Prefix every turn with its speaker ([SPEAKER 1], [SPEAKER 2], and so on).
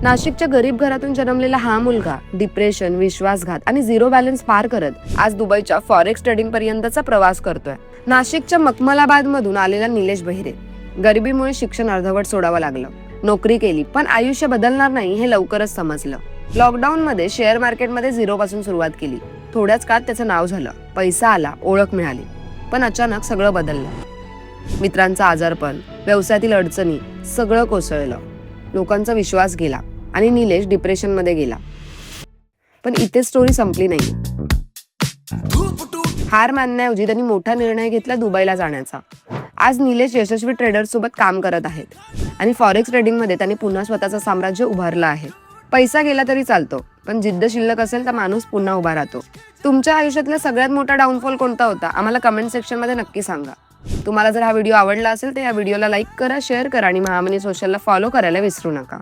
[SPEAKER 1] नाशिकच्या गरीब घरातून जन्मलेला हा मुलगा डिप्रेशन, विश्वासघात आणि झिरो बॅलन्स पार करत आज दुबईच्या फॉरेक्स ट्रेडिंग पर्यंतचा प्रवास करतोय. नाशिकच्या मखमलाबाद मधून आलेला निलेश बहिरे गरिबीमुळे शिक्षण अर्धवट सोडावं लागलं. नोकरी केली पण आयुष्य बदलणार नाही हे लवकरच समजलं. लॉकडाऊन मध्ये शेअर मार्केटमध्ये झिरो पासून सुरुवात केली. थोड्याच काळात त्याचं नाव झालं, पैसा आला, ओळख मिळाली. पण अचानक सगळं बदललं. मित्रांचा आजारपण, व्यवसायातील अडचणी, सगळं कोसळलं. लोकांचा विश्वास गेला आणि निलेश डिप्रेशन मध्ये गेला. पण इथे स्टोरी संपली नाही. हार मानण्याऐवजी त्यांनी मोठा निर्णय घेतला दुबईला जाण्याचा. आज निलेश यशस्वी ट्रेडर्स सोबत काम करत आहेत आणि फॉरेक्स ट्रेडिंग मध्ये त्यांनी पुन्हा स्वतःचं साम्राज्य उभारलं आहे. पैसा गेला तरी चालतो, पण जिद्द शिल्लक असेल तर माणूस पुन्हा उभा राहतो. तुमच्या आयुष्यातला सगळ्यात मोठा डाऊनफॉल कोणता होता आम्हाला कमेंट सेक्शन मध्ये नक्की सांगा. तुम्हाला जर हा व्हिडिओ आवडला असेल तर या व्हिडिओला लाईक करा, शेअर करा आणि महामनी सोशलला फॉलो करायला विसरू नका.